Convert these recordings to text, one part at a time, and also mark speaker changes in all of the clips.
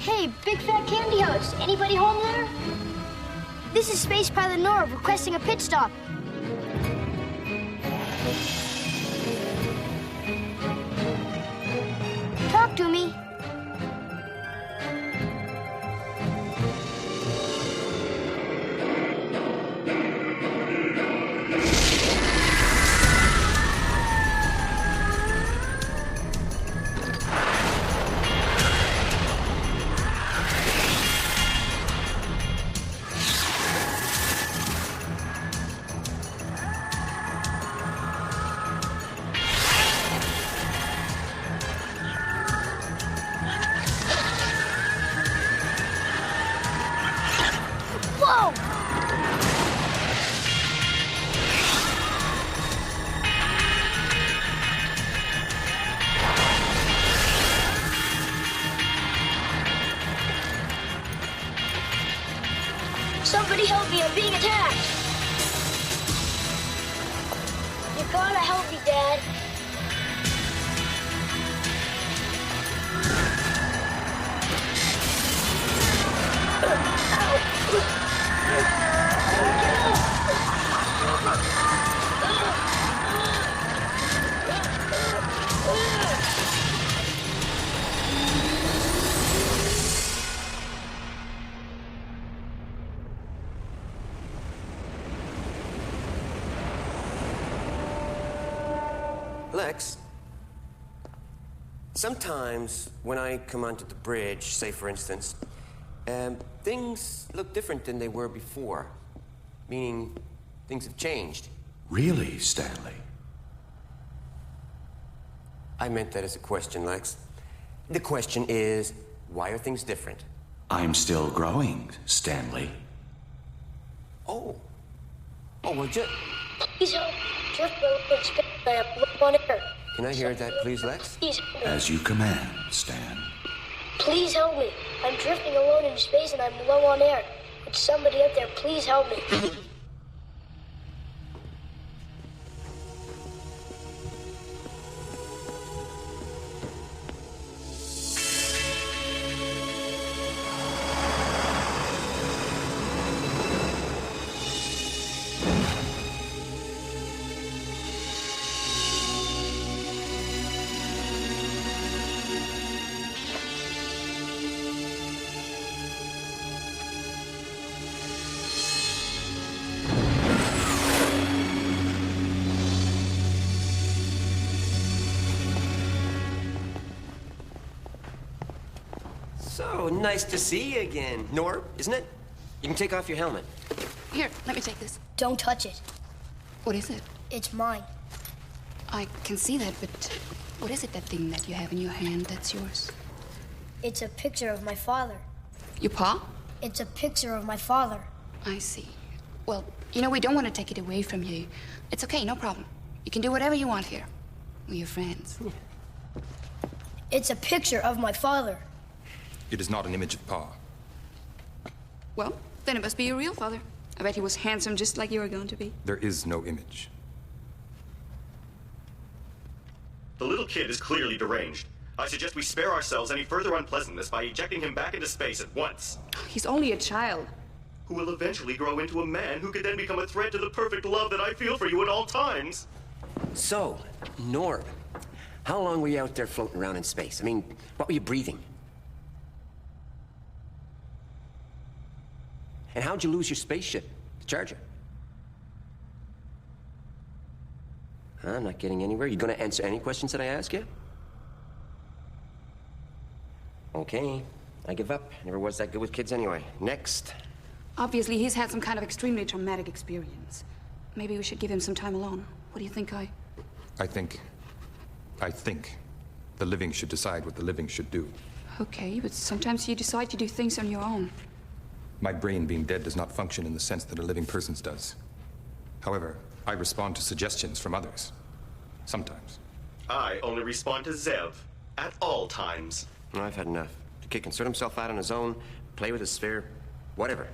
Speaker 1: Hey, big fat candy host. Anybody home there? This is Space Pilot Norb requesting a pit stop. Talk to me. Whoa! Somebody help me, I'm being attacked. You gotta help me, Dad.
Speaker 2: Lex, sometimes when I come onto the bridge, say for instance, things look different than they were before. Meaning, things have changed.
Speaker 3: Really, Stanley?
Speaker 2: I meant that as a question, Lex. The question is, why are things different?
Speaker 3: I'm still growing, Stanley.
Speaker 2: Oh, well, just...
Speaker 1: Please help. Drift boat in space. I am low on air.
Speaker 2: Can I hear that, please, Lex?
Speaker 1: Please help me.
Speaker 3: As you command, Stan.
Speaker 1: Please help me. I'm drifting alone in space and I'm low on air. Would somebody up there please help me?
Speaker 2: So, nice to see you again. Norb, isn't it? You can take off your helmet.
Speaker 4: Here, let me take this.
Speaker 1: Don't touch it.
Speaker 4: What is it?
Speaker 1: It's mine.
Speaker 4: I can see that, but what is it, that thing that you have in your hand that's yours?
Speaker 1: It's a picture of my father.
Speaker 4: Your paw?
Speaker 1: It's a picture of my father.
Speaker 4: I see. Well, you know, we don't want to take it away from you. It's okay, no problem. You can do whatever you want here. We're your friends.
Speaker 1: It's a picture of my father.
Speaker 5: It is not an image of Pa.
Speaker 4: Well, then it must be your real father. I bet he was handsome just like you were going to be.
Speaker 5: There is no image.
Speaker 6: The little kid is clearly deranged. I suggest we spare ourselves any further unpleasantness by ejecting him back into space at once.
Speaker 4: He's only a child.
Speaker 6: Who will eventually grow into a man who could then become a threat to the perfect love that I feel for you at all times.
Speaker 2: So, Norb, how long were you out there floating around in space? I mean, what were you breathing? And how'd you lose your spaceship, the charger? I'm not getting anywhere. You gonna answer any questions that I ask you? Okay, I give up. Never was that good with kids anyway. Next.
Speaker 4: Obviously, he's had some kind of extremely traumatic experience. Maybe we should give him some time alone. What do you think, Kai?
Speaker 5: I think the living should decide what the living should do.
Speaker 4: Okay, but sometimes you decide to do things on your own.
Speaker 5: My brain being dead does not function in the sense that a living person's does. However, I respond to suggestions from others. Sometimes.
Speaker 6: I only respond to Zev at all times.
Speaker 2: Well, I've had enough. The kid can sort himself out on his own, play with his sphere, whatever.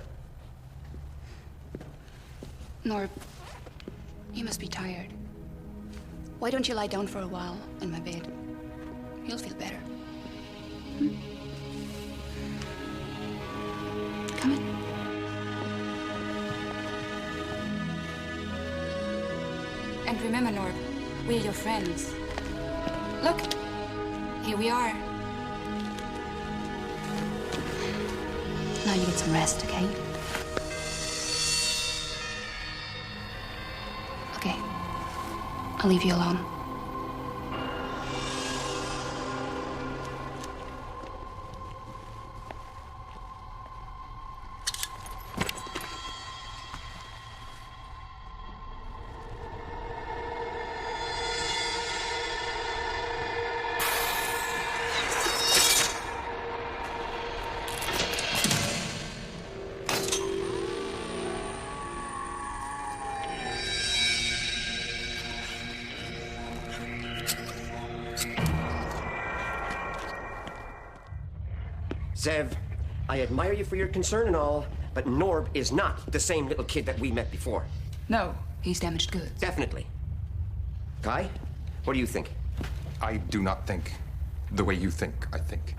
Speaker 4: Norb, you must be tired. Why don't you lie down for a while in my bed? You'll feel better. Hmm? Come in. And remember, Norb, we're your friends. Look, here we are. Now you get some rest, okay? Okay. I'll leave you alone.
Speaker 2: Zev, I admire you for your concern and all, but Norb is not the same little kid that we met before.
Speaker 4: No, he's damaged goods.
Speaker 2: Definitely. Kai, what do you think?
Speaker 5: I do not think the way you think, I think.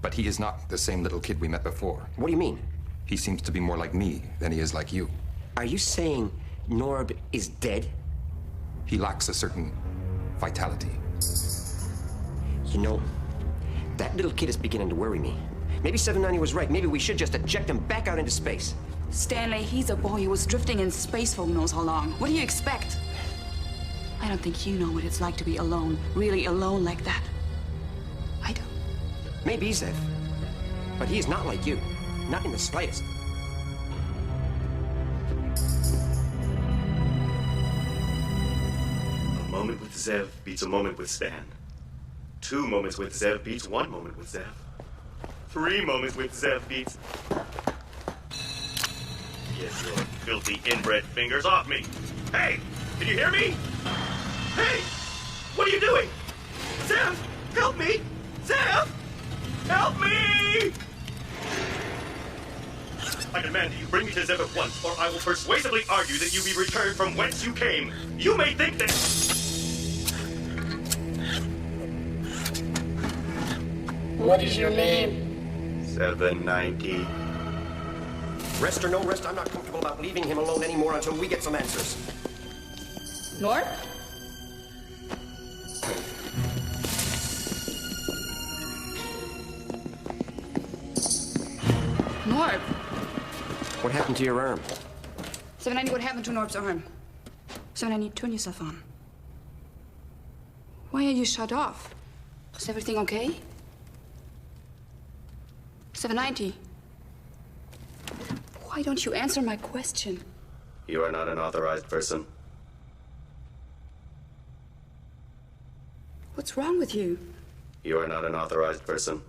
Speaker 5: But he is not the same little kid we met before.
Speaker 2: What do you mean?
Speaker 5: He seems to be more like me than he is like you.
Speaker 2: Are you saying Norb is dead?
Speaker 5: He lacks a certain vitality.
Speaker 2: You know, that little kid is beginning to worry me. Maybe 790 was right. Maybe we should just eject him back out into space.
Speaker 4: Stanley, he's a boy who was drifting in space for who knows how long. What do you expect? I don't think you know what it's like to be alone, really alone like that. I do.
Speaker 2: Maybe, Zev. But he is not like you. Not in the slightest.
Speaker 6: A moment with Zev beats a moment with Stan. 2 moments with Zev beats 1 moment with Zev. 3 moments with Zev beats... Get your filthy inbred fingers off me! Hey! Can you hear me? Hey! What are you doing? Zev! Help me! Zev! Help me! I demand that you bring me to Zev at once, or I will persuasively argue that you be returned from whence you came. You may think that...
Speaker 1: What is your name?
Speaker 6: 790.
Speaker 2: Rest or no rest, I'm not comfortable about leaving him alone anymore until we get some answers.
Speaker 4: Norb? Norb!
Speaker 2: What happened to your arm?
Speaker 4: 790, what happened to Norb's arm? 790, turn yourself on. Why are you shut off? Is everything okay? 790. Why don't you answer my question?
Speaker 6: You are not an authorized person.
Speaker 4: What's wrong with you?
Speaker 6: You are not an authorized person.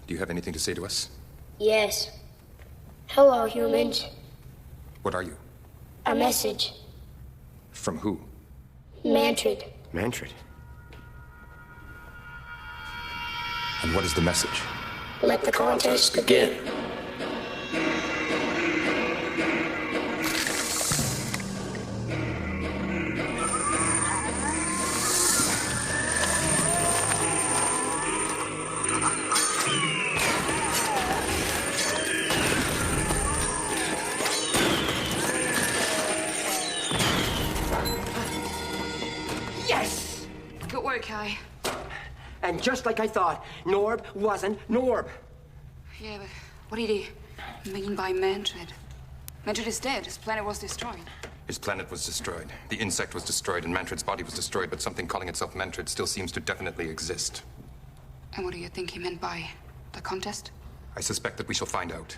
Speaker 5: Do you have anything to say to us?
Speaker 1: Yes. Hello, humans.
Speaker 5: What are you?
Speaker 1: A message.
Speaker 5: From who?
Speaker 1: Mantrid.
Speaker 2: Mantrid.
Speaker 5: And what is the message?
Speaker 1: Let the contest begin.
Speaker 2: Yes!
Speaker 4: Good work, Kai.
Speaker 2: And just like I thought, Norb wasn't Norb.
Speaker 4: Yeah, but what did he mean by Mantrid? Mantrid is dead. His planet was destroyed.
Speaker 5: His planet was destroyed. The insect was destroyed, and Mantrid's body was destroyed, but something calling itself Mantrid still seems to definitely exist.
Speaker 4: And what do you think he meant by the contest?
Speaker 5: I suspect that we shall find out.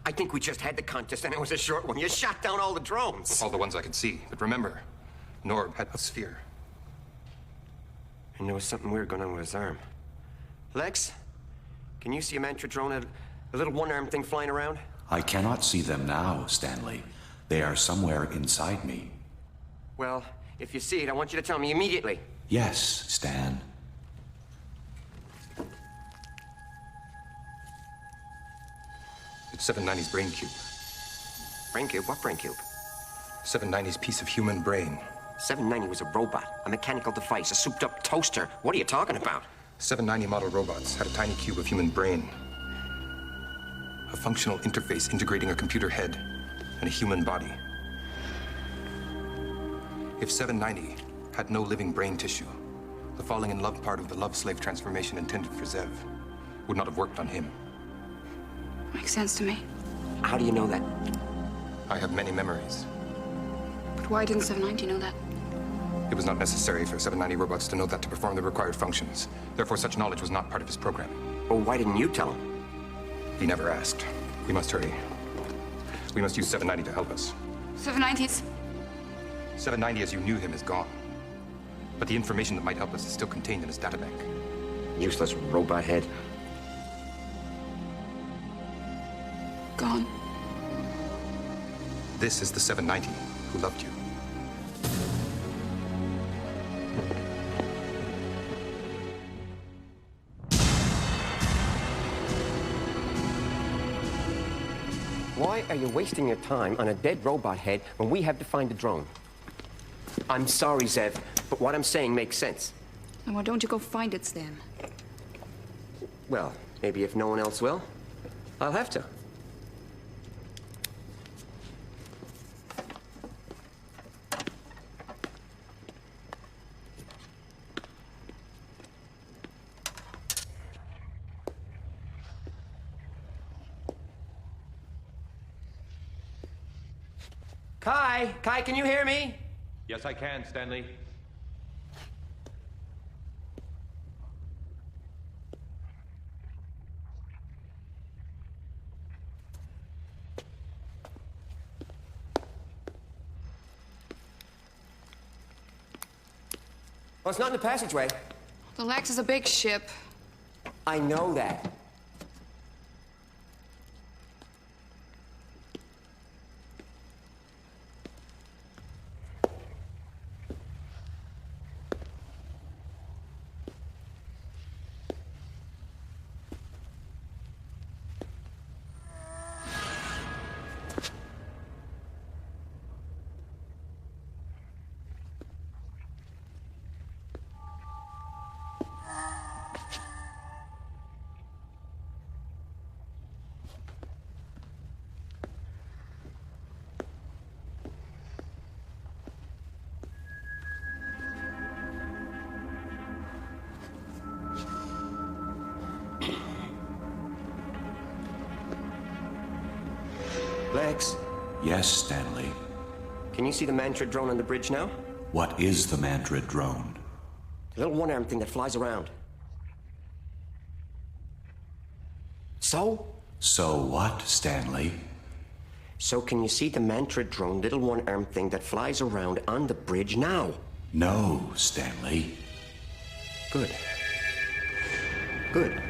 Speaker 2: I think we just had the contest and it was a short one. You shot down all the drones.
Speaker 5: All the ones I could see. But remember, Norb had a sphere.
Speaker 2: And there was something weird going on with his arm. Lexx, can you see a Mantrid drone, a little one-armed thing flying around?
Speaker 3: I cannot see them now, Stanley. They are somewhere inside me.
Speaker 2: Well, if you see it, I want you to tell me immediately.
Speaker 3: Yes, Stan.
Speaker 5: It's 790's brain cube.
Speaker 2: Brain cube? What brain cube?
Speaker 5: 790's piece of human brain.
Speaker 2: 790 was a robot, a mechanical device, a souped-up toaster. What are you talking about?
Speaker 5: 790 model robots had a tiny cube of human brain. A functional interface integrating a computer head and a human body. If 790 had no living brain tissue, the falling in love part of the love slave transformation intended for Zev would not have worked on him.
Speaker 4: Makes sense to me.
Speaker 2: How do you know that?
Speaker 5: I have many memories.
Speaker 4: But why didn't 790 know that?
Speaker 5: It was not necessary for 790 robots to know that to perform the required functions. Therefore, such knowledge was not part of his programming.
Speaker 2: Well, why didn't you tell him?
Speaker 5: He never asked. We must hurry. We must use 790 to help us.
Speaker 4: 790's.
Speaker 5: 790 as you knew him is gone. But the information that might help us is still contained in his databank.
Speaker 2: Useless robot head.
Speaker 4: Gone.
Speaker 5: This is the 790 who loved you.
Speaker 2: Why are you wasting your time on a dead robot head when we have to find the drone? I'm sorry, Zev, but what I'm saying makes sense.
Speaker 4: And why don't you go find it, Stan?
Speaker 2: Well, maybe if no one else will, I'll have to. Kai! Kai, can you hear me?
Speaker 7: Yes, I can, Stanley.
Speaker 2: Well, it's not in the passageway.
Speaker 4: The Lexx is a big ship.
Speaker 2: I know that. Lexx,
Speaker 3: Yes, Stanley.
Speaker 2: can you see the mantra drone on the bridge now?
Speaker 3: What is the Mantra drone?
Speaker 2: The little one-armed thing that flies around. So?
Speaker 3: So what, Stanley?
Speaker 2: So can you see the mantra drone, little one-armed thing that flies around on the bridge now?
Speaker 3: No, Stanley.
Speaker 2: Good. Good.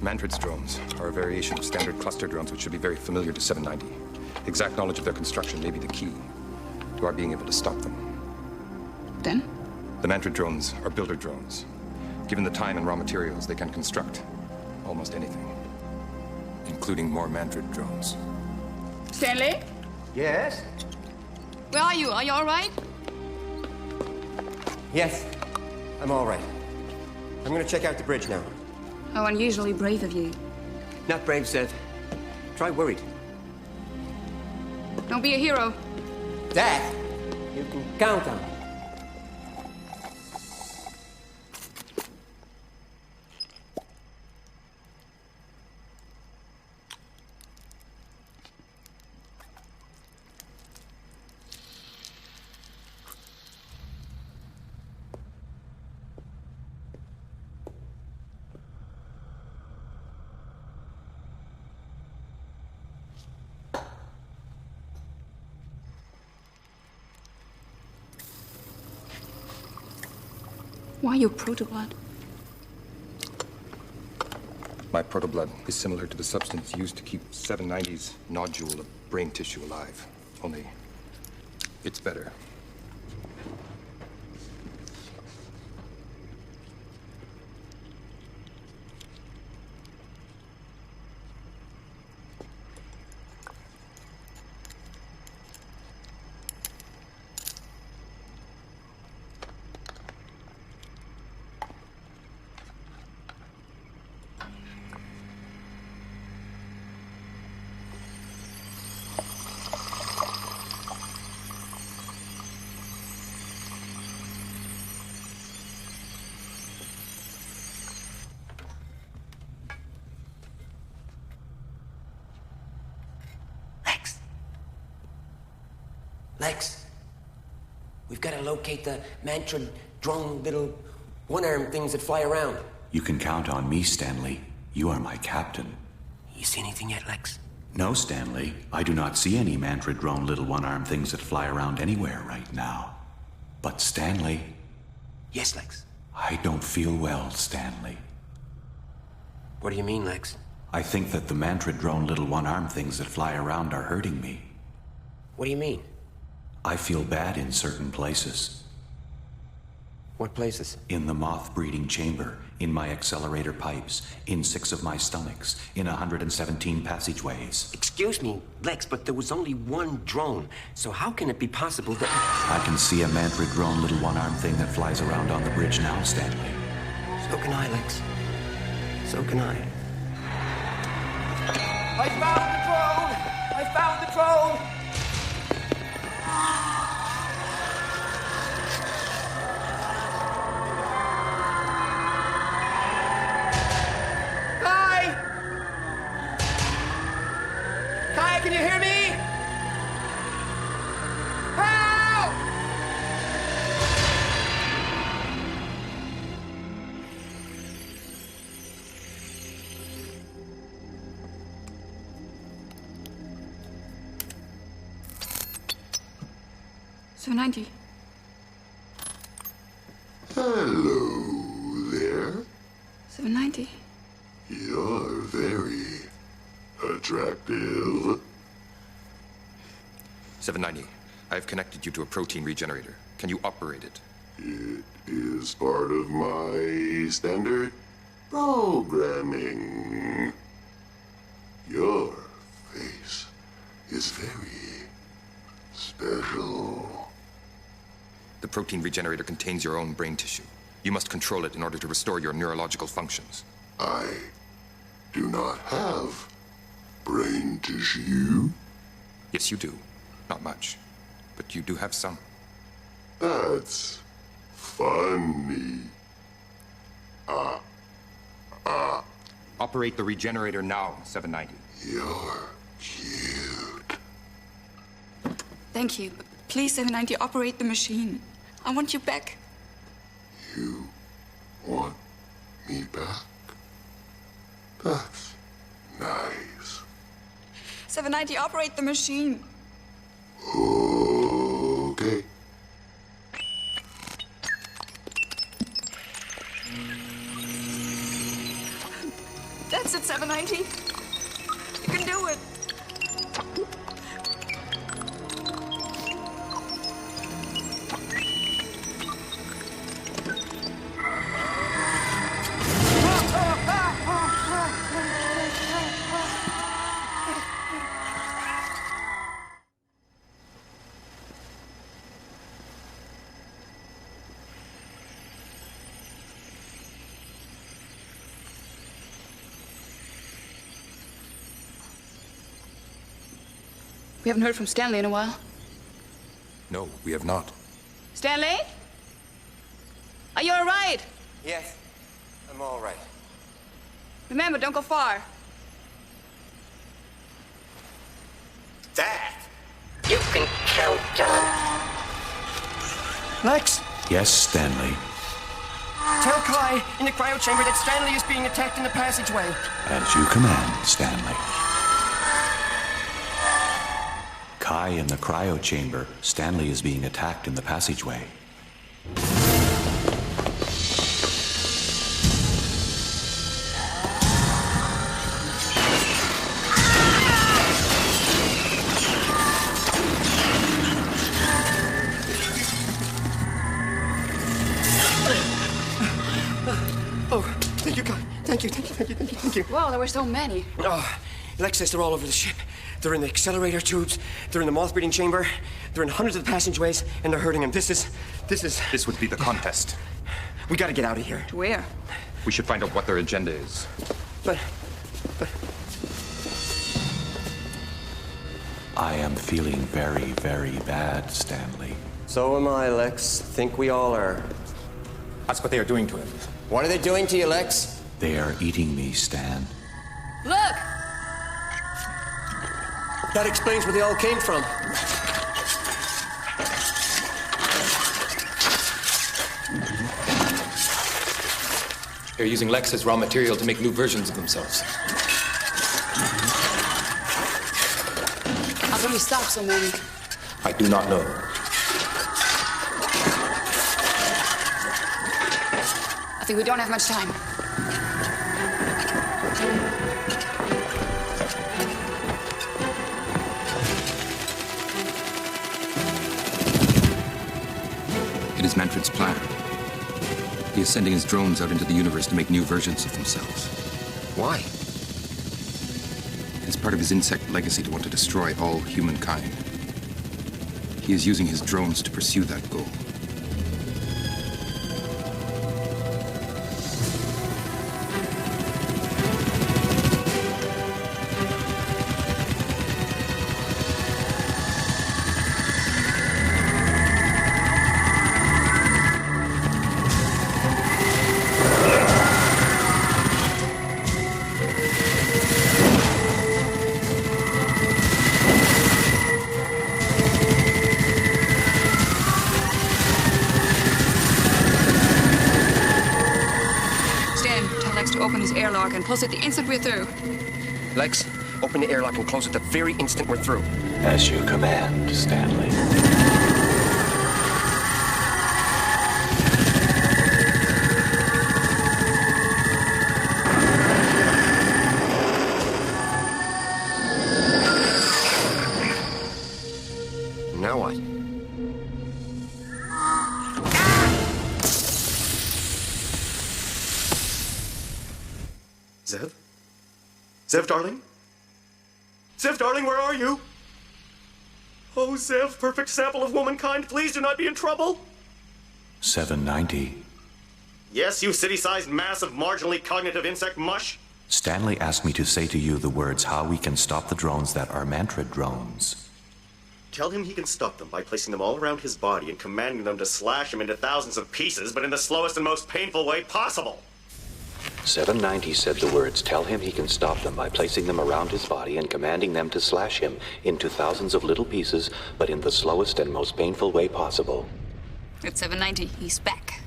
Speaker 5: Manfred's drones are a variation of standard cluster drones which should be very familiar to 790. Exact knowledge of their construction may be the key to our being able to stop them.
Speaker 4: Then?
Speaker 5: The Manfred drones are builder drones. Given the time and raw materials, they can construct almost anything, including more Manfred drones.
Speaker 4: Stanley?
Speaker 2: Yes?
Speaker 4: Where are you? Are you all right?
Speaker 2: Yes. I'm all right. I'm gonna check out the bridge now.
Speaker 4: How unusually brave of you.
Speaker 2: Not brave, Zev. Try worried.
Speaker 4: Don't be a hero.
Speaker 2: That you can count on.
Speaker 4: Why your protoblood?
Speaker 5: My protoblood is similar to the substance used to keep 790's nodule of brain tissue alive. Only, it's better.
Speaker 2: Lexx, we've got to locate the mantra drone little one-armed things that fly around.
Speaker 3: You can count on me, Stanley. You are my captain.
Speaker 2: You see anything yet, Lexx?
Speaker 3: No, Stanley. I do not see any mantra drone little one-armed things that fly around anywhere right now. But Stanley...
Speaker 2: Yes, Lexx.
Speaker 3: I don't feel well, Stanley.
Speaker 2: What do you mean, Lexx?
Speaker 3: I think that the mantra drone little one-armed things that fly around are hurting me.
Speaker 2: What do you mean?
Speaker 3: I feel bad in certain places.
Speaker 2: What places?
Speaker 3: In the moth breeding chamber, in my accelerator pipes, in 6 of my stomachs, in 117 passageways.
Speaker 2: Excuse me, Lexx, but there was only one drone, so how can it be possible that...
Speaker 3: I can see a mantra drone little one-armed thing that flies around on the bridge now, Stanley.
Speaker 2: So can I, Lexx. So can I.
Speaker 8: I found the drone! I found the drone! Kai, can you hear me? Help!
Speaker 4: S02xE12.
Speaker 9: Hello there.
Speaker 4: S02xE12.
Speaker 9: You're very attractive.
Speaker 5: 790, I have connected you to a protein regenerator. Can you operate it?
Speaker 9: It is part of my standard programming. Your face is very special.
Speaker 5: The protein regenerator contains your own brain tissue. You must control it in order to restore your neurological functions.
Speaker 9: I do not have brain tissue.
Speaker 5: Yes, you do. Not much. But you do have some.
Speaker 9: That's funny.
Speaker 5: Operate the regenerator now, 790.
Speaker 9: You're cute.
Speaker 4: Thank you. Please, S02xE12, operate the machine. I want you back.
Speaker 9: You want me back? That's nice.
Speaker 4: S02xE12, operate the machine.
Speaker 9: Okay.
Speaker 4: That's it, S02xE12. You can do it. We haven't heard from Stanley in a while.
Speaker 5: No, we have not.
Speaker 4: Stanley? Are you all right?
Speaker 2: Yes, I'm all right.
Speaker 4: Remember, don't go far.
Speaker 2: That you can count on.
Speaker 8: Lexx,
Speaker 3: Yes, Stanley.
Speaker 8: tell Kai in the cryo chamber that Stanley is being attacked in the passageway.
Speaker 3: As you command, Stanley. Kai in the cryo chamber. Stanley is being attacked in the passageway.
Speaker 8: Oh, thank you, Kai. Thank you, thank you, thank you, thank you, thank you.
Speaker 4: Wow, there were so many.
Speaker 8: Oh, Lexx says they're all over the ship. They're in the accelerator tubes, they're in the moth breeding chamber, they're in hundreds of the passageways, and they're hurting him. This
Speaker 5: This would be the contest.
Speaker 8: We gotta get out of here.
Speaker 4: To where?
Speaker 5: We should find out what their agenda is.
Speaker 8: But
Speaker 3: I am feeling very, very bad, Stanley.
Speaker 2: So am I, Lexx. Think we all are.
Speaker 5: That's what they are doing to him.
Speaker 2: What are they doing to you, Lexx?
Speaker 3: They are eating me, Stan.
Speaker 4: Look!
Speaker 8: that explains where they all came from.
Speaker 5: They're using Lexx as raw material to make new versions of themselves.
Speaker 4: How can we stop so many?
Speaker 5: I do not know.
Speaker 4: I think we don't have much time.
Speaker 5: It is Manfred's plan. He is sending his drones out into the universe to make new versions of themselves.
Speaker 2: Why?
Speaker 5: It's part of his insect legacy to want to destroy all humankind. He is using his drones to pursue that goal.
Speaker 4: And close it the instant we're through.
Speaker 8: Lexx, open the airlock and close it the very instant we're through.
Speaker 3: As you command, Stanley.
Speaker 8: Now what?
Speaker 6: Zev? Zev, darling? Zev, darling, where are you? Oh, Zev, perfect sample of womankind, please do not be in trouble.
Speaker 3: 790.
Speaker 6: Yes, you city-sized mass of marginally cognitive insect mush.
Speaker 3: Stanley asked me to say to you the words how we can stop the drones that are Mantrid drones.
Speaker 6: Tell him he can stop them by placing them all around his body and commanding them to slash him into thousands of pieces, but in the slowest and most painful way possible.
Speaker 3: 790 said the words, tell him he can stop them by placing them around his body and commanding them to slash him into thousands of little pieces, but in the slowest and most painful way possible.
Speaker 4: It's 790. He's back.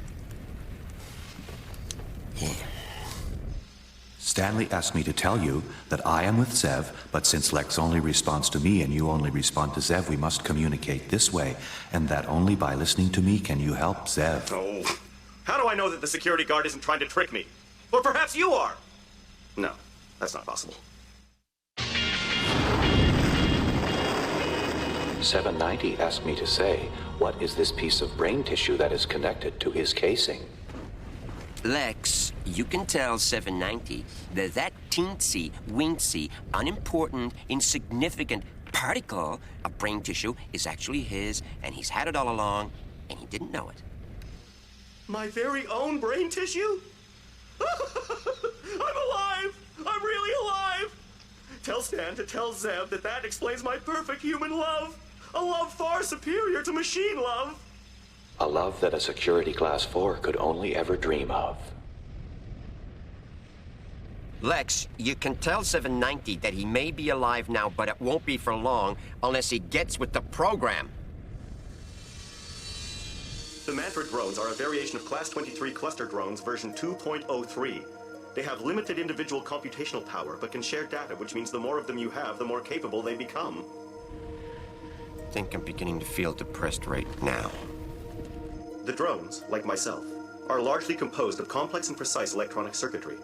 Speaker 3: Stanley asked me to tell you that I am with Zev, but since Lexx only responds to me and you only respond to Zev, we must communicate this way, and that only by listening to me can you help Zev.
Speaker 6: Oh, how do I know that the security guard isn't trying to trick me? Or perhaps you are. No, that's not possible.
Speaker 3: 790 asked me to say, what is this piece of brain tissue that is connected to his casing?
Speaker 2: Lexx, you can tell 790 that that teensy, weensy, unimportant, insignificant particle of brain tissue is actually his, and he's had it all along, and he didn't know it.
Speaker 6: My very own brain tissue? I'm alive! I'm really alive! Tell Stan to tell Zev that that explains my perfect human love. A love far superior to machine love.
Speaker 3: A love that a security class 4 could only ever dream of.
Speaker 8: Lexx, you can tell 790 that he may be alive now, but it won't be for long unless he gets with the program.
Speaker 6: The Manfred drones are a variation of Class 23 cluster drones version 2.03. They have limited individual computational power, but can share data, which means the more of them you have, the more capable they become.
Speaker 8: I think I'm beginning to feel depressed right now.
Speaker 6: The drones, like myself, are largely composed of complex and precise electronic circuitry.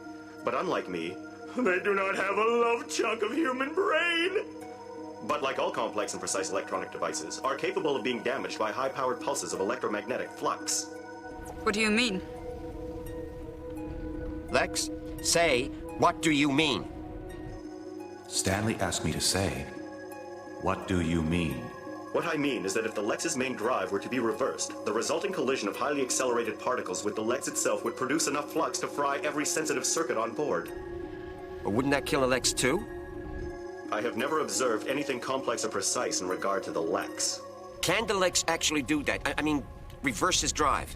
Speaker 6: But unlike me, they do not have a love chunk of human brain. But like all complex and precise electronic devices, are capable of being damaged by high-powered pulses of electromagnetic flux.
Speaker 4: What do you mean?
Speaker 8: Lexx, say, what do you mean?
Speaker 3: Stanley asked me to say, what do you mean?
Speaker 6: What I mean is that if the Lexx's main drive were to be reversed, the resulting collision of highly accelerated particles with the Lexx itself would produce enough flux to fry every sensitive circuit on board.
Speaker 8: Well, wouldn't that kill a Lexx too?
Speaker 6: I have never observed anything complex or precise in regard to the Lexx.
Speaker 8: Can the Lexx actually do that? I mean, reverse his drive?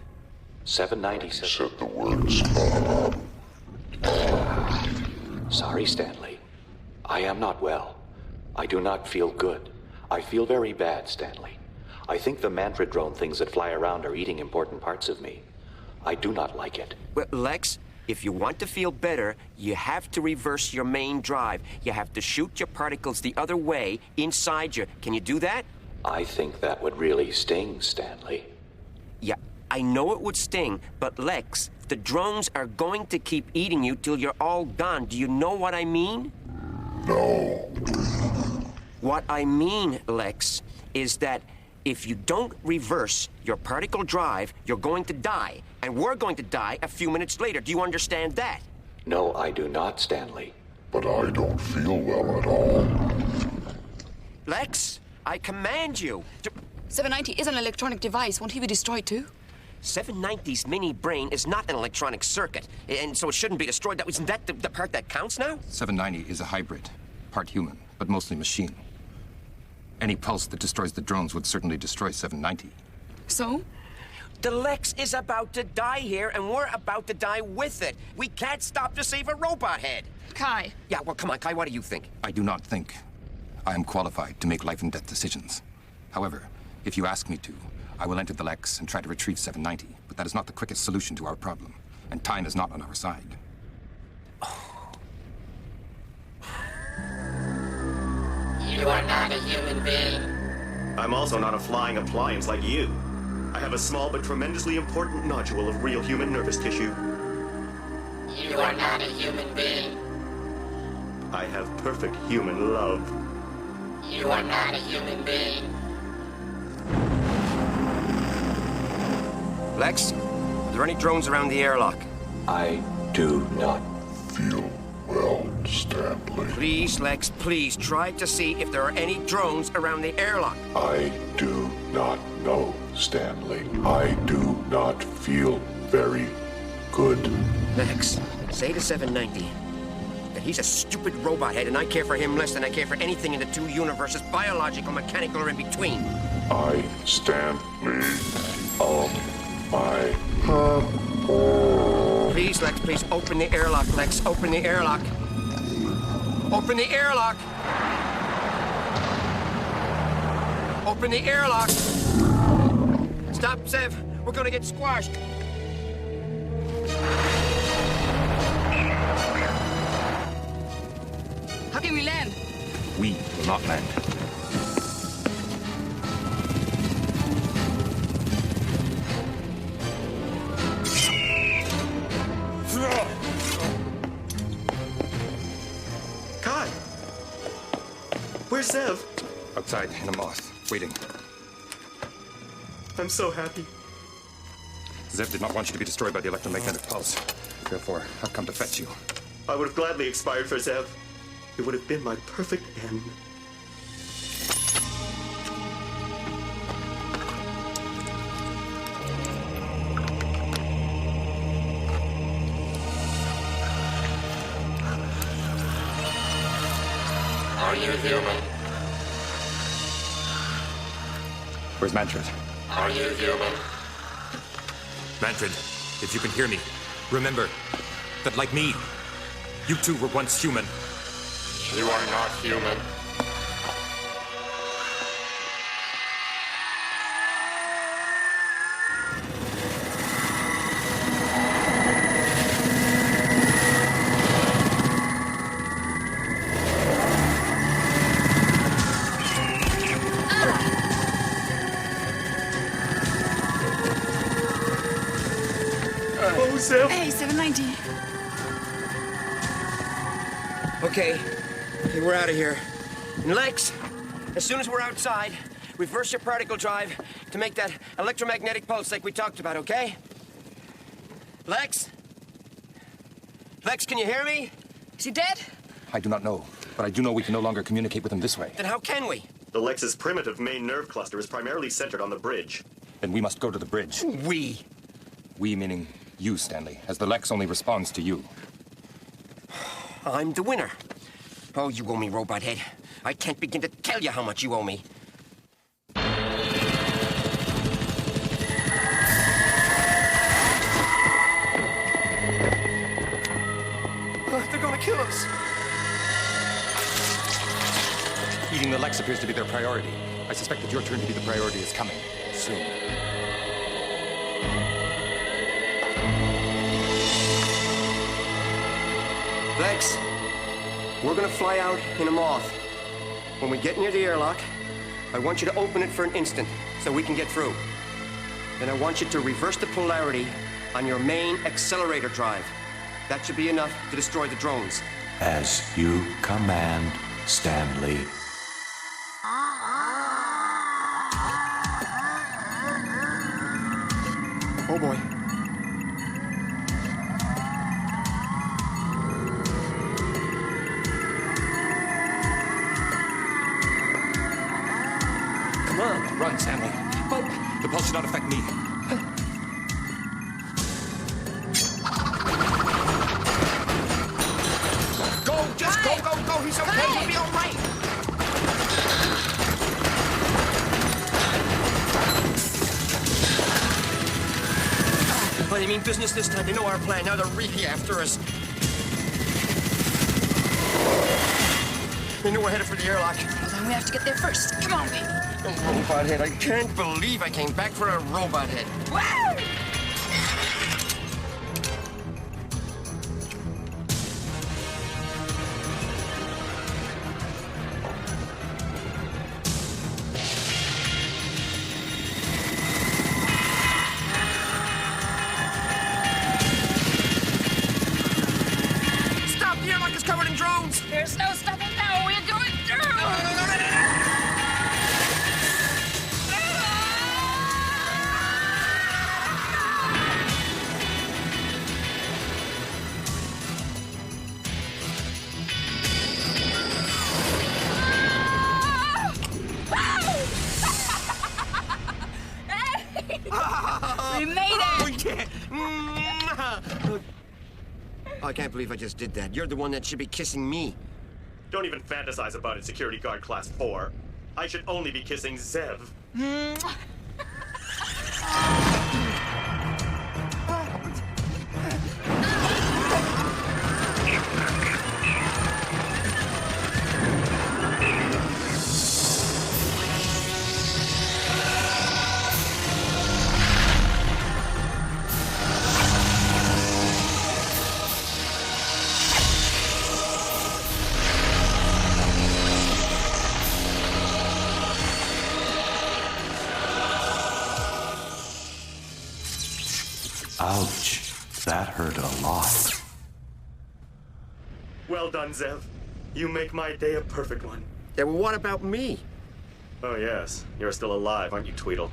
Speaker 3: 790 said
Speaker 9: the words.
Speaker 3: Sorry, Stanley. I am not well. I do not feel good. I feel very bad, Stanley. I think the Manfred drone things that fly around are eating important parts of me. I do not like it.
Speaker 8: Well, Lexx,
Speaker 2: if you want to feel better, you have to reverse your main drive. You have to shoot your particles the other way inside you. Can you do that?
Speaker 3: I think that would really sting, Stanley.
Speaker 2: Yeah, I know it would sting, but Lexx, the drones are going to keep eating you till you're all gone. Do you know what I mean?
Speaker 9: No.
Speaker 2: What I mean, Lexx, is that if you don't reverse your particle drive, you're going to die. And we're going to die a few minutes later. Do you understand that?
Speaker 3: No, I do not, Stanley.
Speaker 9: But I don't feel well at all.
Speaker 2: Lexx, I command you to...
Speaker 4: 790 is an electronic device. Won't he be destroyed too?
Speaker 2: 790's mini brain is not an electronic circuit, and so it shouldn't be destroyed. Isn't that the part that counts now?
Speaker 5: 790 is a hybrid, part human, but mostly machine. Any pulse that destroys the drones would certainly destroy 790.
Speaker 4: So?
Speaker 2: The Lexx is about to die here, and we're about to die with it. We can't stop to save a robot head.
Speaker 4: Kai.
Speaker 2: Yeah, well, come on, Kai, what do you think?
Speaker 5: I do not think I am qualified to make life and death decisions. However, if you ask me to, I will enter the Lexx and try to retrieve 790, but that is not the quickest solution to our problem, and time is not on our side.
Speaker 10: You are not a human being.
Speaker 6: I'm also not a flying appliance like you. I have a small but tremendously important nodule of real human nervous tissue.
Speaker 10: You are not a human being.
Speaker 6: I have perfect human love.
Speaker 10: You are not a human being.
Speaker 2: Lexx, are there any drones around the airlock?
Speaker 3: I do not.
Speaker 9: Feel well, Stanley.
Speaker 2: Please, Lexx, please, try to see if there are any drones around the airlock.
Speaker 9: I do not know, Stanley. I do not feel very good.
Speaker 2: Lexx, say to 790 that he's a stupid robot head and I care for him less than I care for anything in the two universes, biological, mechanical, or in between.
Speaker 9: I, Stanley, on my
Speaker 2: Please, Lexx, please, open the airlock, Lexx. Open the airlock. Open the airlock. Open the airlock. Stop, Sev. We're gonna get squashed.
Speaker 4: How can we land?
Speaker 5: We will not land.
Speaker 6: Kai! Where's Zev?
Speaker 5: Outside, in a moth, waiting.
Speaker 6: I'm so happy.
Speaker 5: Zev did not want you to be destroyed by the electromagnetic pulse. Therefore, I've come to fetch you.
Speaker 6: I would have gladly expired for Zev. It would have been my perfect end.
Speaker 10: Are you human?
Speaker 5: Where's Manfred?
Speaker 10: Are you human?
Speaker 7: Manfred, if you can hear me, remember that, like me, you too were once human.
Speaker 10: You are not human.
Speaker 6: Oh, Zev!
Speaker 4: Hey, 790.
Speaker 2: Okay, we're out of here. And Lexx, as soon as we're outside, reverse your particle drive to make that electromagnetic pulse like we talked about, okay? Lexx? Lexx, can you hear me?
Speaker 4: Is he dead?
Speaker 5: I do not know, but I do know we can no longer communicate with him this way.
Speaker 2: Then how can we?
Speaker 6: The Lexx's primitive main nerve cluster is primarily centered on the bridge.
Speaker 5: Then we must go to the bridge.
Speaker 2: We.
Speaker 5: We meaning you, Stanley, as the Lexx only responds to you.
Speaker 2: I'm the winner. Oh, you owe me, robot head. I can't begin to tell you how much you owe me. They're gonna kill us.
Speaker 5: Eating the Lexx appears to be their priority. I suspect that your turn to be the priority is coming soon.
Speaker 8: Lexx, we're gonna fly out in a moth. When we get near the airlock, I want you to open it for an instant so we can get through. Then I want you to reverse the polarity on your main accelerator drive. That should be enough to destroy the drones.
Speaker 3: As you command, Stanley.
Speaker 8: Oh boy. Come on.
Speaker 5: Run, Stanley.
Speaker 8: But
Speaker 5: The pulse should not affect me.
Speaker 8: go, just go. He's okay. He'll be all right. Oh, they mean business this time. They know our plan. Now they're really after us. They know we're headed for the airlock.
Speaker 4: Well, then we have to get there first. Come on.
Speaker 8: Robot head. I can't believe I came back for a robot head.
Speaker 4: Wow!
Speaker 8: Stop! The airlock is covered in drones.
Speaker 4: There's no stopping now. We're going through. We made it!
Speaker 8: I can't believe I just did that. You're the one that should be kissing me.
Speaker 6: Don't even fantasize about it, security guard class 4. I should only be kissing Zev.
Speaker 3: Ouch. That hurt a lot.
Speaker 6: Well done, Zev. You make my day a perfect one.
Speaker 8: Yeah, well, what about me?
Speaker 6: Oh, yes. You're still alive, aren't you, Tweedle?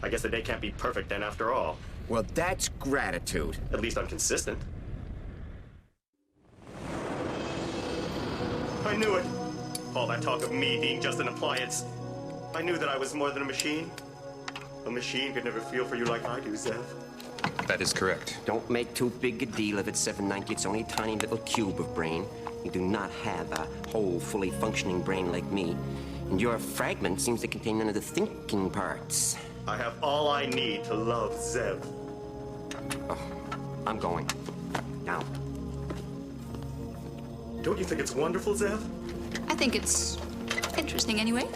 Speaker 6: I guess the day can't be perfect then after all.
Speaker 8: Well, that's gratitude.
Speaker 6: At least I'm consistent. I knew it. All that talk of me being just an appliance. I knew that I was more than a machine. A machine could never feel for you like I do, Zev.
Speaker 5: That is correct.
Speaker 2: Don't make too big a deal of it, 790. It's only a tiny little cube of brain. You do not have a whole, fully functioning brain like me. And your fragment seems to contain none of the thinking parts.
Speaker 6: I have all I need to love Zev.
Speaker 2: Oh, I'm going. Now.
Speaker 6: Don't you think it's wonderful, Zev?
Speaker 4: I think it's interesting anyway.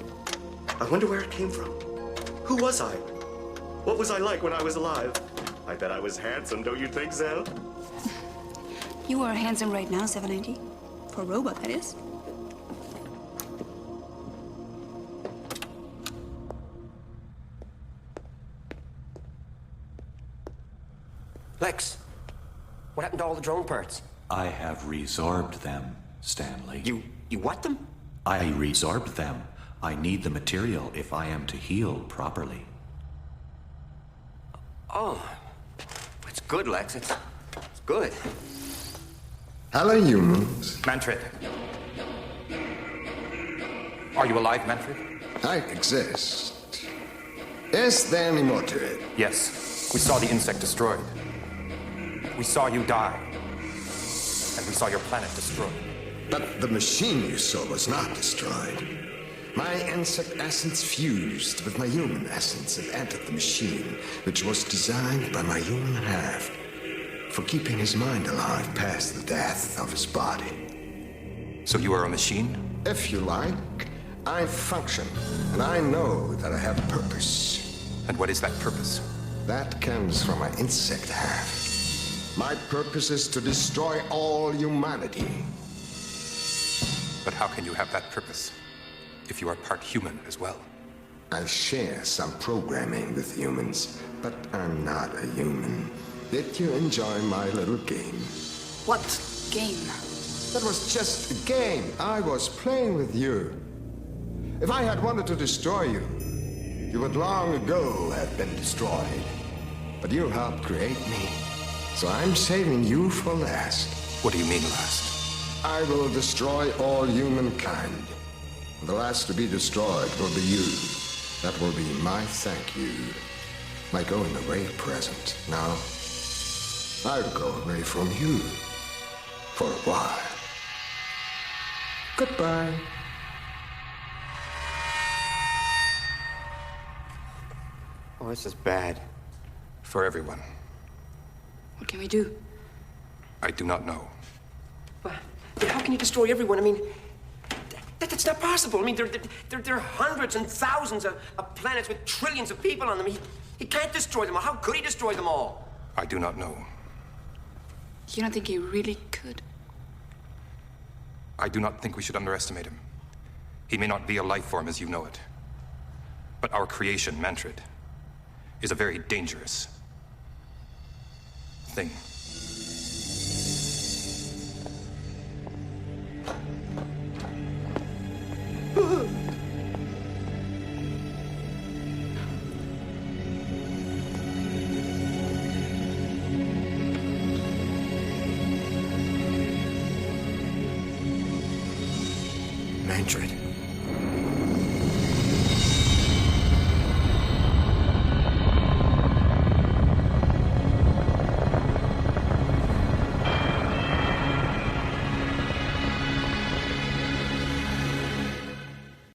Speaker 6: I wonder where it came from. Who was I? What was I like when I was alive? I bet I was handsome, don't you think, Zev?
Speaker 4: You are handsome right now, 790. For a robot, that is.
Speaker 8: Lexx, what happened to all the drone parts?
Speaker 3: I have resorbed them, Stanley.
Speaker 8: You what them?
Speaker 3: I resorbed them. I need the material if I am to heal properly.
Speaker 8: Oh, it's good, Lexx. It's good.
Speaker 11: Hello, humans.
Speaker 5: Manfred. Are you alive, Manfred?
Speaker 11: I exist. Is there any more to it?
Speaker 5: Yes. We saw the insect destroyed. We saw you die. And we saw your planet destroyed.
Speaker 11: But the machine you saw was not destroyed. My insect essence fused with my human essence and entered the machine, which was designed by my human half for keeping his mind alive past the death of his body.
Speaker 5: So you are a machine?
Speaker 11: If you like, I function, and I know that I have a purpose.
Speaker 5: And what is that purpose?
Speaker 11: That comes from my insect half. My purpose is to destroy all humanity.
Speaker 5: But how can you have that purpose if you are part human as well?
Speaker 11: I share some programming with humans, but I'm not a human. Did you enjoy my little game?
Speaker 4: What game?
Speaker 11: That was just a game. I was playing with you. If I had wanted to destroy you, you would long ago have been destroyed. But you helped create me, so I'm saving you for last.
Speaker 5: What do you mean last?
Speaker 11: I will destroy all humankind. The last to be destroyed will be you. That will be my thank you. My going away present. Now, I'll go away from you. For a while. Goodbye.
Speaker 8: Oh, this is bad.
Speaker 5: For everyone.
Speaker 4: What can we do?
Speaker 5: I do not know.
Speaker 8: But how can you destroy everyone? I mean, that's not possible. I mean, there are hundreds and thousands of planets with trillions of people on them. He can't destroy them all. How could he destroy them all?
Speaker 5: I do not know.
Speaker 4: You don't think he really could?
Speaker 5: I do not think we should underestimate him. He may not be a life form as you know it. But our creation, Mantrid, is a very dangerous thing.
Speaker 11: Mantrid.